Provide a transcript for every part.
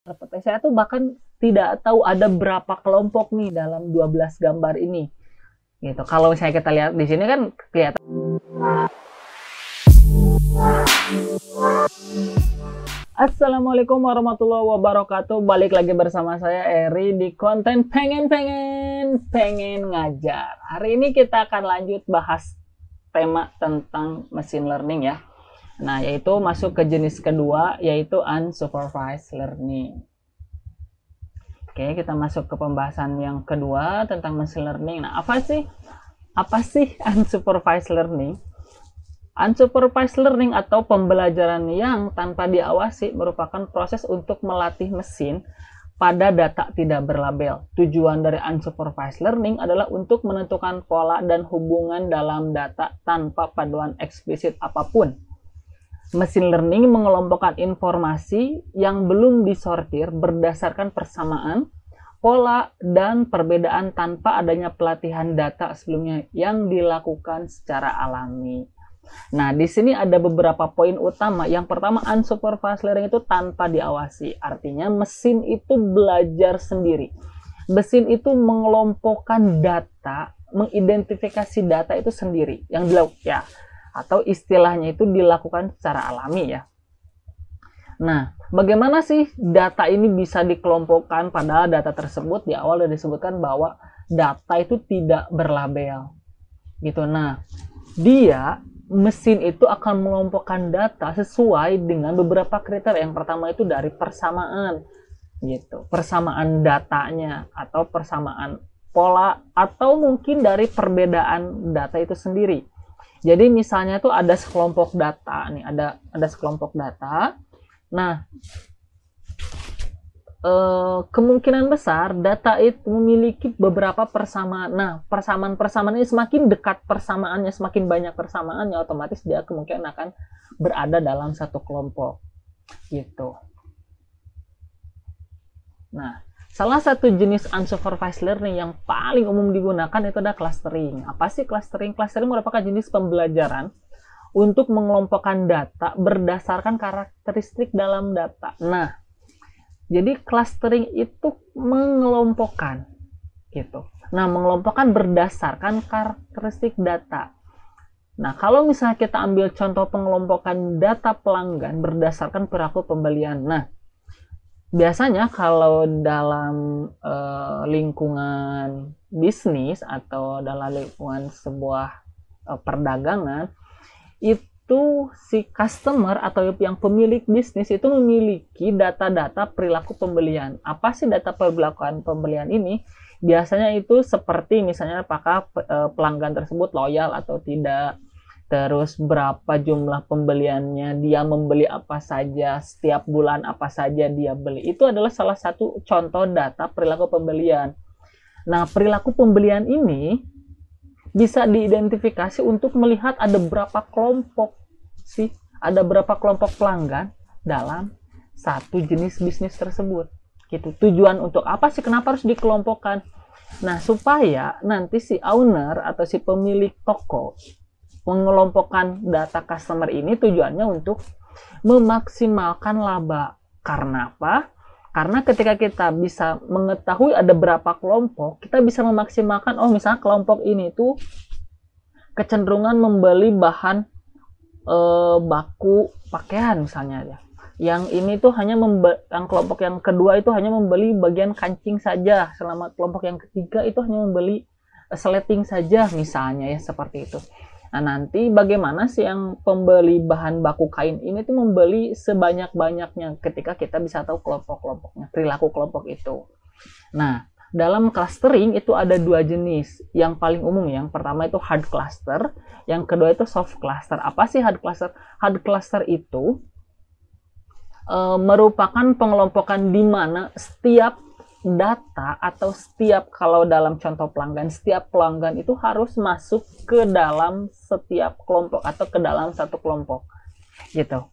Seperti saya tuh bahkan tidak tahu ada berapa kelompok nih dalam 12 gambar ini. Gitu. Kalau misalnya kita lihat di sini kan kelihatan. Assalamualaikum warahmatullahi wabarakatuh. Balik lagi bersama saya Eri di konten pengen ngajar. Hari ini kita akan lanjut bahas tema tentang machine learning ya. Nah, yaitu masuk ke jenis kedua, yaitu unsupervised learning. Oke, kita masuk ke pembahasan yang kedua tentang machine learning. Nah, apa sih unsupervised learning? Unsupervised learning atau pembelajaran yang tanpa diawasi merupakan proses untuk melatih mesin pada data tidak berlabel. Tujuan dari unsupervised learning adalah untuk menentukan pola dan hubungan dalam data tanpa paduan eksplisit apapun. Machine learning mengelompokkan informasi yang belum disortir berdasarkan persamaan, pola, dan perbedaan tanpa adanya pelatihan data sebelumnya yang dilakukan secara alami. Nah, di sini ada beberapa poin utama. Yang pertama, unsupervised learning itu tanpa diawasi. Artinya mesin itu belajar sendiri. Mesin itu mengelompokkan data, mengidentifikasi data itu sendiri. Yang dilakukan ya, atau istilahnya itu dilakukan secara alami ya. Nah, bagaimana sih data ini bisa dikelompokkan? Padahal data tersebut di awal sudah disebutkan bahwa data itu tidak berlabel. Gitu. Nah, mesin itu akan mengelompokkan data sesuai dengan beberapa kriteria. Yang pertama itu dari persamaan, gitu, persamaan datanya atau persamaan pola, atau mungkin dari perbedaan data itu sendiri. Jadi misalnya tuh ada sekelompok data nih, ada sekelompok data. Nah, kemungkinan besar data itu memiliki beberapa persamaan. Nah, persamaan ini semakin dekat persamaannya, semakin banyak persamaannya, otomatis dia kemungkinan akan berada dalam satu kelompok. Gitu. Nah, salah satu jenis unsupervised learning yang paling umum digunakan itu ada clustering. Apa sih clustering? Clustering merupakan jenis pembelajaran untuk mengelompokkan data berdasarkan karakteristik dalam data. Nah, jadi clustering itu mengelompokkan, gitu. Nah, mengelompokkan berdasarkan karakteristik data. Nah, kalau misalnya kita ambil contoh pengelompokan data pelanggan berdasarkan perilaku pembelian. Nah, biasanya kalau dalam lingkungan bisnis atau dalam lingkungan sebuah perdagangan, itu si customer atau yang pemilik bisnis itu memiliki data-data perilaku pembelian. Apa sih data perilaku pembelian ini? Biasanya itu seperti misalnya apakah pelanggan tersebut loyal atau tidak, terus berapa jumlah pembeliannya, dia membeli apa saja, setiap bulan apa saja dia beli. Itu adalah salah satu contoh data perilaku pembelian. Nah, perilaku pembelian ini bisa diidentifikasi untuk melihat ada berapa kelompok sih, ada berapa kelompok pelanggan dalam satu jenis bisnis tersebut. Gitu. Tujuan untuk apa sih, kenapa harus dikelompokkan? Nah, supaya nanti si owner atau si pemilik toko mengelompokkan data customer ini tujuannya untuk memaksimalkan laba. Karena apa? Karena ketika kita bisa mengetahui ada berapa kelompok, kita bisa memaksimalkan, oh misalnya kelompok ini tuh kecenderungan membeli bahan baku pakaian misalnya ya. Yang ini tuh hanya yang kelompok yang kedua itu hanya membeli bagian kancing saja, selama kelompok yang ketiga itu hanya membeli sleting saja misalnya ya, seperti itu. Nah, nanti bagaimana sih yang pembeli bahan baku kain ini tuh membeli sebanyak-banyaknya ketika kita bisa tahu kelompok-kelompoknya, perilaku kelompok itu. Nah, dalam clustering itu ada dua jenis. Yang paling umum, yang pertama itu hard cluster, yang kedua itu soft cluster. Apa sih hard cluster? Hard cluster itu merupakan pengelompokan di mana setiap data atau kalau dalam contoh pelanggan, setiap pelanggan itu harus masuk ke dalam setiap kelompok atau ke dalam satu kelompok gitu.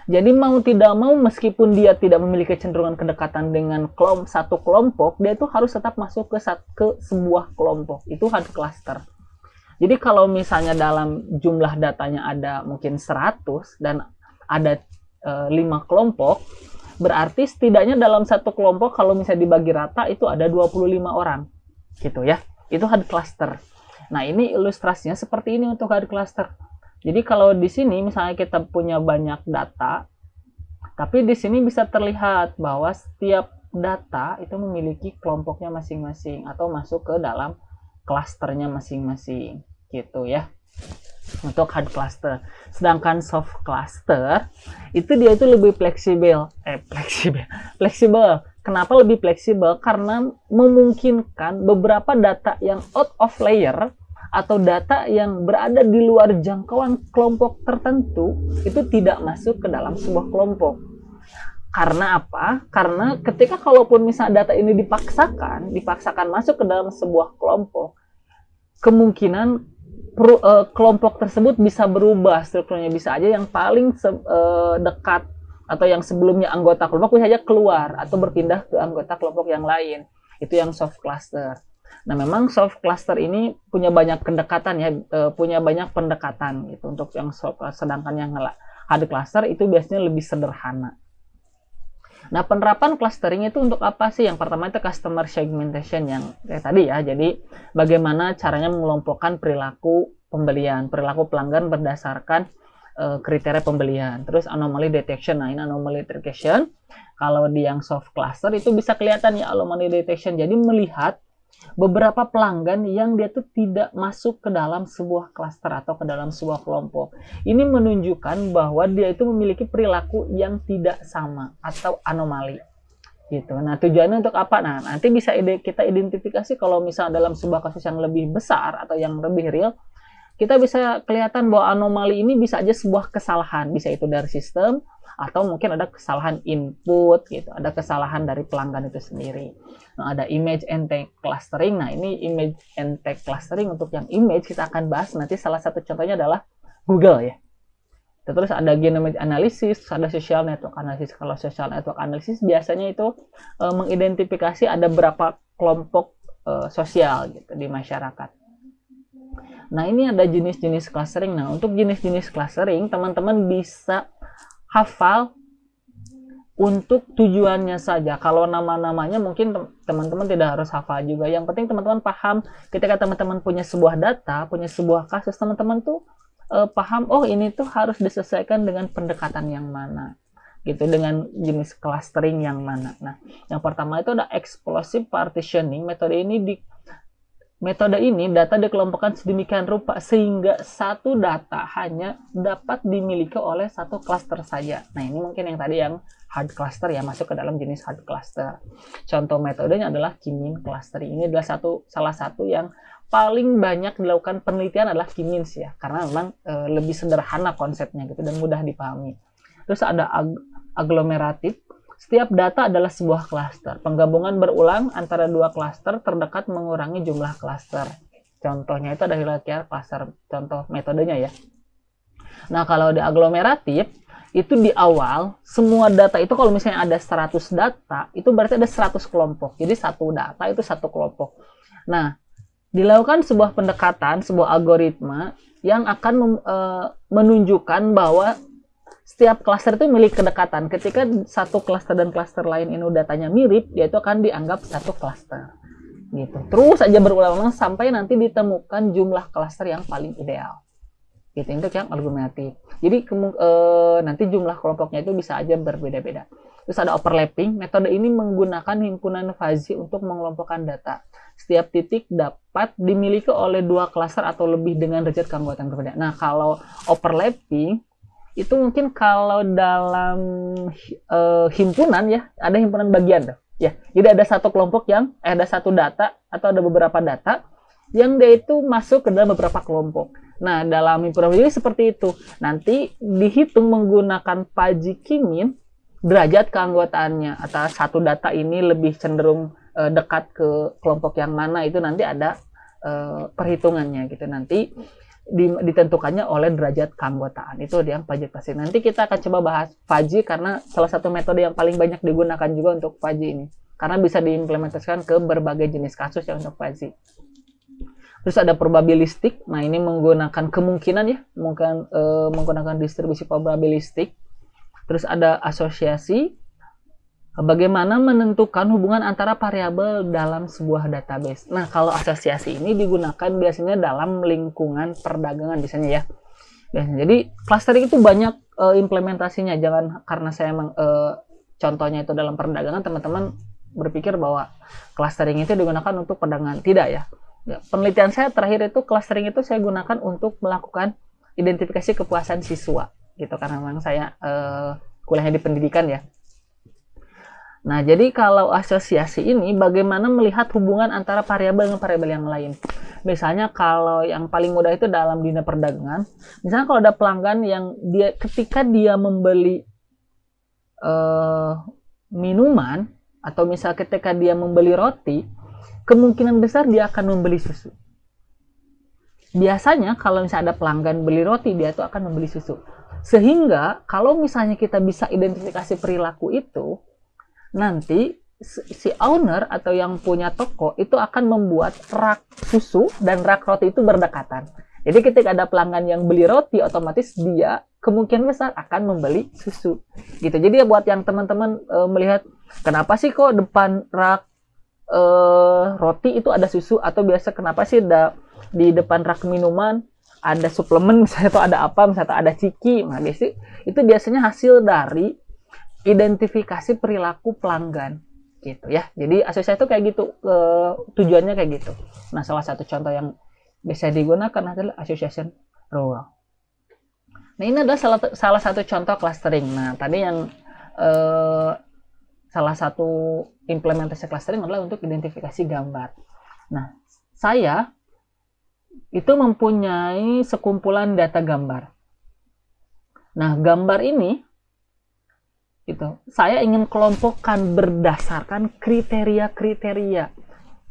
Jadi mau tidak mau, meskipun dia tidak memiliki kecenderungan kedekatan dengan satu kelompok, dia itu harus tetap masuk ke sebuah kelompok. Itu hard cluster. Jadi kalau misalnya dalam jumlah datanya ada mungkin 100 dan ada 5 kelompok, Berarti setidaknya dalam satu kelompok kalau misalnya dibagi rata itu ada 25 orang. Gitu ya. Itu hard cluster. Nah, ini ilustrasinya seperti ini untuk hard cluster. Jadi kalau di sini misalnya kita punya banyak data, tapi di sini bisa terlihat bahwa setiap data itu memiliki kelompoknya masing-masing atau masuk ke dalam klasternya masing-masing. Gitu ya. Untuk hard cluster. Sedangkan soft cluster itu dia itu lebih fleksibel. Fleksibel. Kenapa lebih fleksibel? Karena memungkinkan beberapa data yang out of layer atau data yang berada di luar jangkauan kelompok tertentu itu tidak masuk ke dalam sebuah kelompok. Karena apa? Karena ketika kalaupun misalnya data ini dipaksakan masuk ke dalam sebuah kelompok, kemungkinan kelompok tersebut bisa berubah strukturnya, bisa aja yang paling dekat atau yang sebelumnya anggota kelompok bisa saja keluar atau berpindah ke anggota kelompok yang lain. Itu yang soft cluster. Nah, memang soft cluster ini punya banyak pendekatan ya, punya banyak pendekatan gitu untuk yang soft cluster, sedangkan yang hard cluster itu biasanya lebih sederhana. Nah, penerapan clustering itu untuk apa sih? Yang pertama itu customer segmentation yang kayak tadi ya. Jadi, bagaimana caranya mengelompokkan perilaku pembelian, perilaku pelanggan berdasarkan kriteria pembelian. Terus anomaly detection. Nah, ini anomaly detection. Kalau di yang soft cluster itu bisa kelihatan ya anomaly detection. Jadi melihat beberapa pelanggan yang dia tuh tidak masuk ke dalam sebuah cluster atau ke dalam sebuah kelompok. Ini menunjukkan bahwa dia itu memiliki perilaku yang tidak sama atau anomali. Gitu. Nah, tujuannya untuk apa? Nah, nanti bisa kita identifikasi kalau misalnya dalam sebuah kasus yang lebih besar atau yang lebih real, kita bisa kelihatan bahwa anomali ini bisa aja sebuah kesalahan, bisa itu dari sistem atau mungkin ada kesalahan input gitu, ada kesalahan dari pelanggan itu sendiri. Nah, ada image and text clustering. Nah, ini image and text clustering. Untuk yang image kita akan bahas nanti, salah satu contohnya adalah Google ya. Terus ada genomic analysis, ada social network analysis. Kalau social network analysis biasanya itu mengidentifikasi ada berapa kelompok sosial gitu di masyarakat. Nah, ini ada jenis-jenis clustering. Nah, untuk jenis-jenis clustering, teman-teman bisa hafal untuk tujuannya saja. Kalau nama-namanya mungkin teman-teman tidak harus hafal juga. Yang penting teman-teman paham ketika teman-teman punya sebuah data, punya sebuah kasus, teman-teman tuh paham, oh ini tuh harus disesuaikan dengan pendekatan yang mana. Gitu, dengan jenis clustering yang mana. Nah, yang pertama itu ada explosive partitioning. Metode ini data dikelompokkan sedemikian rupa sehingga satu data hanya dapat dimiliki oleh satu cluster saja. Nah, ini mungkin yang tadi yang hard cluster ya, masuk ke dalam jenis hard cluster. Contoh metodenya adalah K-means clustering. Ini adalah salah satu yang paling banyak dilakukan penelitian adalah K-means ya, karena memang lebih sederhana konsepnya gitu dan mudah dipahami. Terus ada agglomerative. Setiap data adalah sebuah klaster. Penggabungan berulang antara dua klaster terdekat mengurangi jumlah klaster. Contohnya itu ada hierarchical cluster. Contoh metodenya ya. Nah, kalau di aglomeratif, itu di awal, semua data itu kalau misalnya ada 100 data, itu berarti ada 100 kelompok. Jadi satu data itu satu kelompok. Nah, dilakukan sebuah pendekatan, sebuah algoritma yang akan menunjukkan bahwa setiap klaster itu milik kedekatan. Ketika satu klaster dan klaster lain ini datanya mirip, dia itu akan dianggap satu klaster. Gitu. Terus aja berulang-ulang sampai nanti ditemukan jumlah klaster yang paling ideal. Gitu, untuk yang aglomeratif. Jadi nanti jumlah kelompoknya itu bisa aja berbeda-beda. Terus ada overlapping. Metode ini menggunakan himpunan fuzzy untuk mengelompokkan data. Setiap titik dapat dimiliki oleh dua klaster atau lebih dengan derajat keanggotaan berbeda. Nah, kalau overlapping itu mungkin kalau dalam himpunan ya, ada himpunan bagian tuh. Ya, jadi ada satu kelompok yang ada satu data atau ada beberapa data yang dia itu masuk ke dalam beberapa kelompok. Nah, dalam himpunan ini seperti itu. Nanti dihitung menggunakan fuzzy K-means derajat keanggotaannya atau satu data ini lebih cenderung dekat ke kelompok yang mana, itu nanti ada perhitungannya gitu. Nanti ditentukannya oleh derajat keanggotaan. Itu yang fuzzy clustering. Nanti kita akan coba bahas fuzzy karena salah satu metode yang paling banyak digunakan juga untuk fuzzy ini. Karena bisa diimplementasikan ke berbagai jenis kasus yang untuk fuzzy. Terus ada probabilistik. Nah, ini menggunakan kemungkinan ya, menggunakan distribusi probabilistik. Terus ada asosiasi, Bagaimana menentukan hubungan antara variabel dalam sebuah database? Nah, kalau asosiasi ini digunakan biasanya dalam lingkungan perdagangan biasanya ya. Jadi clustering itu banyak implementasinya. Jangan karena saya contohnya itu dalam perdagangan, teman-teman berpikir bahwa clustering itu digunakan untuk perdagangan. Tidak ya. Penelitian saya terakhir itu clustering itu saya gunakan untuk melakukan identifikasi kepuasan siswa gitu, karena memang saya kuliahnya di pendidikan ya. Nah, jadi kalau asosiasi ini bagaimana melihat hubungan antara variabel dengan variabel yang lain. Misalnya kalau yang paling mudah itu dalam dunia perdagangan, misalnya kalau ada pelanggan yang ketika dia membeli minuman, atau misalnya ketika dia membeli roti, kemungkinan besar dia akan membeli susu. Biasanya kalau misalnya ada pelanggan beli roti, dia itu akan membeli susu. Sehingga kalau misalnya kita bisa identifikasi perilaku itu, nanti si owner atau yang punya toko itu akan membuat rak susu dan rak roti itu berdekatan. Jadi ketika ada pelanggan yang beli roti, otomatis dia kemungkinan besar akan membeli susu. Gitu. Jadi buat yang teman-teman melihat kenapa sih kok depan rak roti itu ada susu, atau biasa kenapa sih di depan rak minuman ada suplemen, misalnya atau ada apa, misalnya ada ciki. Nah, itu biasanya hasil dari identifikasi perilaku pelanggan gitu ya. Jadi asosiasi itu kayak gitu, tujuannya kayak gitu. Nah, salah satu contoh yang bisa digunakan adalah association rule. Nah, ini adalah salah satu contoh clustering. Nah, tadi yang salah satu implementasi clustering adalah untuk identifikasi gambar. Nah, saya itu mempunyai sekumpulan data gambar. Nah, gambar ini gitu, saya ingin kelompokkan berdasarkan kriteria-kriteria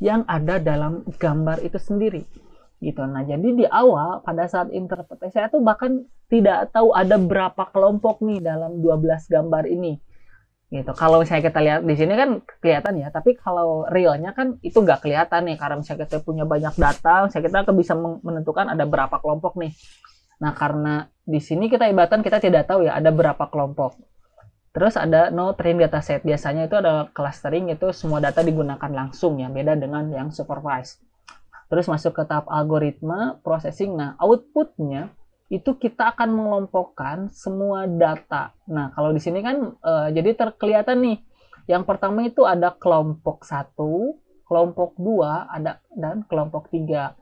yang ada dalam gambar itu sendiri gitu. Nah, jadi di awal pada saat interpretasi saya tuh bahkan tidak tahu ada berapa kelompok nih dalam 12 gambar ini gitu. Kalau misalnya kita lihat di sini kan kelihatan ya, tapi kalau realnya kan itu nggak kelihatan nih, karena misalnya kita punya banyak data, misalnya kita bisa menentukan ada berapa kelompok nih. Nah, karena di sini kita ibaratkan kita tidak tahu ya ada berapa kelompok. Terus ada no train dataset. Biasanya itu ada clustering, itu semua data digunakan langsung ya, beda dengan yang supervised. Terus masuk ke tahap algoritma processing. Nah, outputnya itu kita akan mengelompokkan semua data. Nah, kalau di sini kan jadi terkelihatan nih. Yang pertama itu ada kelompok 1, kelompok 2, dan kelompok 3.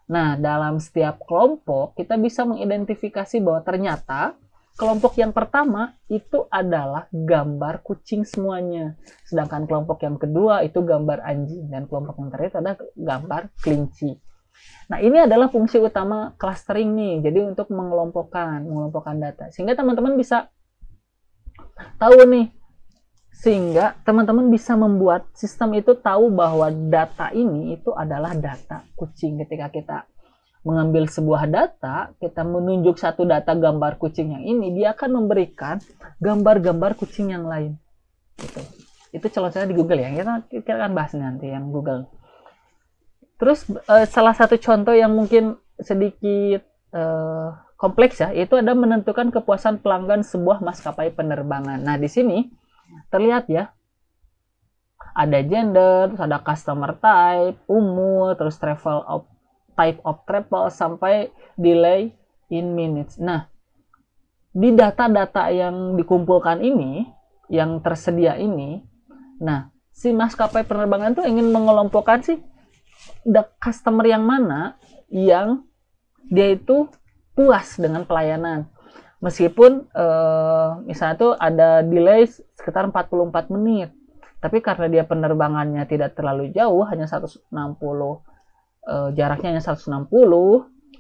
Nah, dalam setiap kelompok kita bisa mengidentifikasi bahwa ternyata kelompok yang pertama itu adalah gambar kucing semuanya. Sedangkan kelompok yang kedua itu gambar anjing. Dan kelompok yang terakhir adalah gambar kelinci. Nah, ini adalah fungsi utama clustering nih. Jadi untuk mengelompokkan data. Sehingga teman-teman bisa tahu nih. Sehingga teman-teman bisa membuat sistem itu tahu bahwa data ini itu adalah data kucing. Ketika kita mengambil sebuah data, kita menunjuk satu data gambar kucing yang ini, dia akan memberikan gambar-gambar kucing yang lain. Gitu. Itu contohnya di Google ya, kita akan bahas nanti yang Google. Terus salah satu contoh yang mungkin sedikit kompleks ya, itu ada menentukan kepuasan pelanggan sebuah maskapai penerbangan. Nah, di sini terlihat ya, ada gender, terus ada customer type, umur, terus type of travel, sampai delay in minutes. Nah, di data-data yang dikumpulkan ini, yang tersedia ini, nah, si maskapai penerbangan tuh ingin mengelompokkan sih customer yang mana yang dia itu puas dengan pelayanan. Meskipun misalnya tuh ada delay sekitar 44 menit. Tapi karena dia penerbangannya tidak terlalu jauh, hanya 160, jaraknya hanya 160,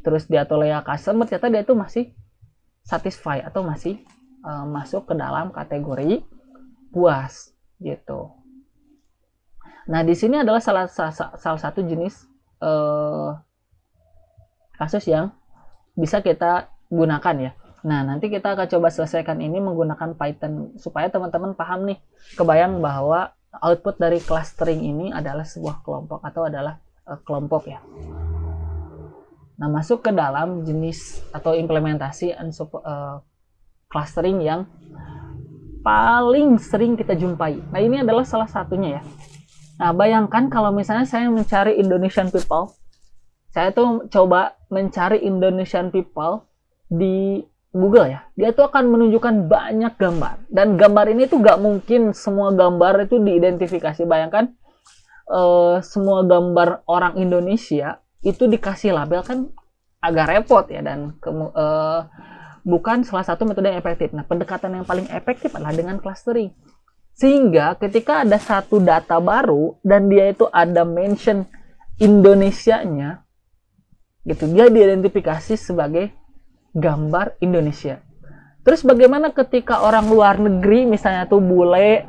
terus dia tolea customer, ternyata dia itu masih satisfy atau masih masuk ke dalam kategori puas gitu. Nah, di sini adalah salah satu jenis kasus yang bisa kita gunakan ya. Nah, nanti kita akan coba selesaikan ini menggunakan Python supaya teman-teman paham nih, kebayang bahwa output dari clustering ini adalah sebuah kelompok atau adalah kelompok ya. Nah, masuk ke dalam jenis atau implementasi clustering yang paling sering kita jumpai. Nah, ini adalah salah satunya ya. Nah, bayangkan kalau misalnya saya mencari Indonesian people, saya tuh coba mencari Indonesian people di Google ya. Dia tuh akan menunjukkan banyak gambar. Dan gambar ini tuh gak mungkin semua gambar itu diidentifikasi. Bayangkan semua gambar orang Indonesia itu dikasih label kan agak repot ya. Dan bukan salah satu metode yang efektif. Nah, pendekatan yang paling efektif adalah dengan clustering. Sehingga ketika ada satu data baru dan dia itu ada mention Indonesianya, gitu, dia diidentifikasi sebagai gambar Indonesia. Terus bagaimana ketika orang luar negeri, misalnya tuh bule,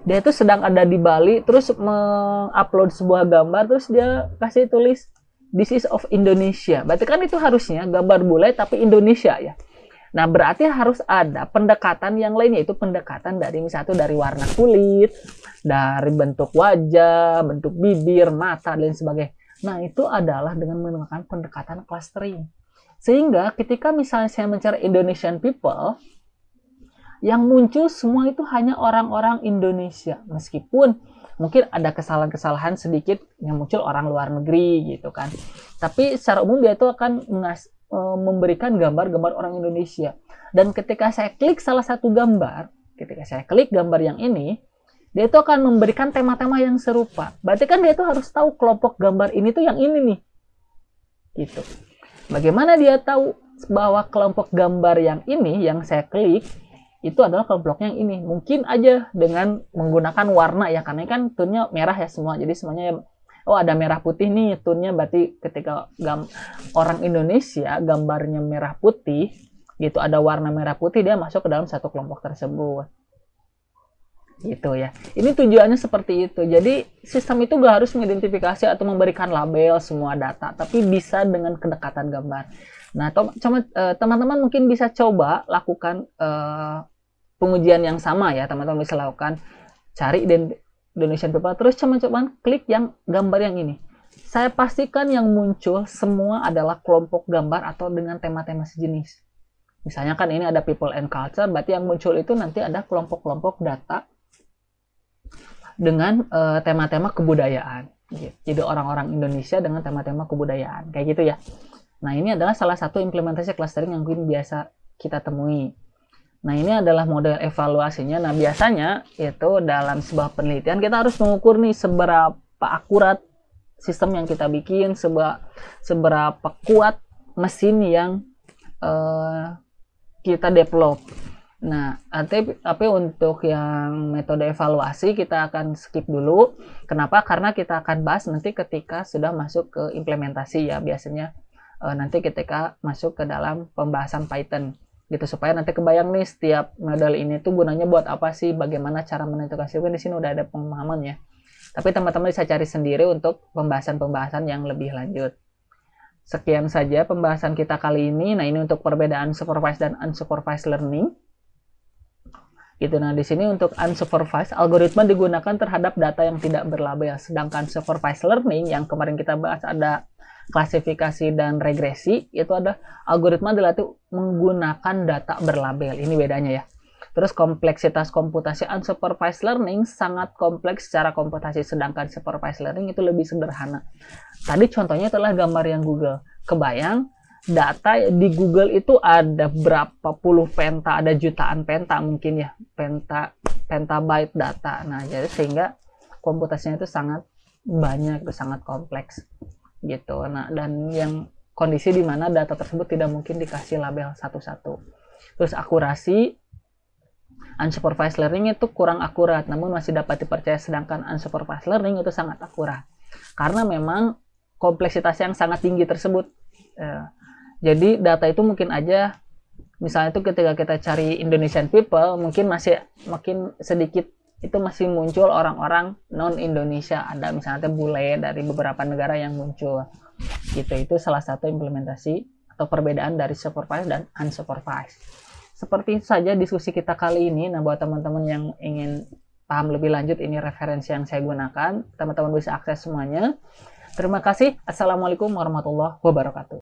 dia itu sedang ada di Bali, terus mengupload sebuah gambar, terus dia kasih tulis "This is of Indonesia". Berarti kan itu harusnya gambar bule tapi Indonesia ya. Nah, berarti harus ada pendekatan yang lainnya, itu pendekatan dari misalnya dari warna kulit, dari bentuk wajah, bentuk bibir, mata, dan sebagainya. Nah, itu adalah dengan menggunakan pendekatan clustering. Sehingga ketika misalnya saya mencari Indonesian people, yang muncul semua itu hanya orang-orang Indonesia. Meskipun mungkin ada kesalahan-kesalahan sedikit yang muncul orang luar negeri gitu kan. Tapi secara umum dia itu akan memberikan gambar-gambar orang Indonesia. Dan ketika saya klik salah satu gambar, ketika saya klik gambar yang ini, dia itu akan memberikan tema-tema yang serupa. Berarti kan dia itu harus tahu kelompok gambar ini tuh yang ini nih. Gitu. Bagaimana dia tahu bahwa kelompok gambar yang ini, yang saya klik, itu adalah kelompoknya yang ini? Mungkin aja dengan menggunakan warna ya, karena kan tone-nya merah ya semua. Jadi semuanya, oh ada merah putih nih tone-nya, berarti ketika orang Indonesia gambarnya merah putih, gitu, ada warna merah putih, dia masuk ke dalam satu kelompok tersebut. Gitu ya. Ini tujuannya seperti itu. Jadi sistem itu gak harus mengidentifikasi atau memberikan label semua data, tapi bisa dengan kedekatan gambar. Nah, teman-teman mungkin bisa coba lakukan pengujian yang sama ya. Teman-teman bisa lakukan cari Indonesian people, terus teman-teman klik yang gambar yang ini. Saya pastikan yang muncul semua adalah kelompok gambar atau dengan tema-tema sejenis. Misalnya kan ini ada people and culture, berarti yang muncul itu nanti ada kelompok-kelompok data dengan tema-tema kebudayaan. Gitu. Jadi orang-orang Indonesia dengan tema-tema kebudayaan. Kayak gitu ya. Nah, ini adalah salah satu implementasi clustering yang mungkin biasa kita temui. Nah, ini adalah model evaluasinya. Nah, biasanya itu dalam sebuah penelitian kita harus mengukur nih seberapa akurat sistem yang kita bikin, seberapa kuat mesin yang kita develop. Nah, tapi untuk yang metode evaluasi kita akan skip dulu. Kenapa? Karena kita akan bahas nanti ketika sudah masuk ke implementasi ya. Biasanya nanti ketika masuk ke dalam pembahasan Python. Gitu, supaya nanti kebayang nih setiap model ini tuh gunanya buat apa sih, bagaimana cara menentukan. Di sini udah ada pemahaman ya. Tapi teman-teman bisa cari sendiri untuk pembahasan-pembahasan yang lebih lanjut. Sekian saja pembahasan kita kali ini. Nah, ini untuk perbedaan supervised dan unsupervised learning. Gitu. Nah, di sini untuk unsupervised, algoritma digunakan terhadap data yang tidak berlabel. Sedangkan supervised learning yang kemarin kita bahas ada klasifikasi dan regresi, itu ada algoritma dilatih menggunakan data berlabel. Ini bedanya ya. Terus kompleksitas komputasi unsupervised learning sangat kompleks secara komputasi, sedangkan supervised learning itu lebih sederhana. Tadi contohnya adalah gambar yang Google. Kebayang data di Google itu ada berapa puluh penta, ada jutaan penta mungkin ya, petabyte data. Nah, jadi sehingga komputasinya itu sangat banyak, itu sangat kompleks gitu. Nah, dan yang kondisi di mana data tersebut tidak mungkin dikasih label satu-satu. Terus akurasi, unsupervised learning itu kurang akurat, namun masih dapat dipercaya, sedangkan unsupervised learning itu sangat akurat. Karena memang kompleksitas yang sangat tinggi tersebut. Jadi data itu mungkin aja, misalnya itu ketika kita cari Indonesian people, mungkin sedikit itu masih muncul orang-orang non-Indonesia. Ada misalnya bule dari beberapa negara yang muncul. Gitu, itu salah satu implementasi atau perbedaan dari supervised dan unsupervised. Seperti itu saja diskusi kita kali ini. Nah, buat teman-teman yang ingin paham lebih lanjut, ini referensi yang saya gunakan. Teman-teman bisa akses semuanya. Terima kasih. Assalamualaikum warahmatullahi wabarakatuh.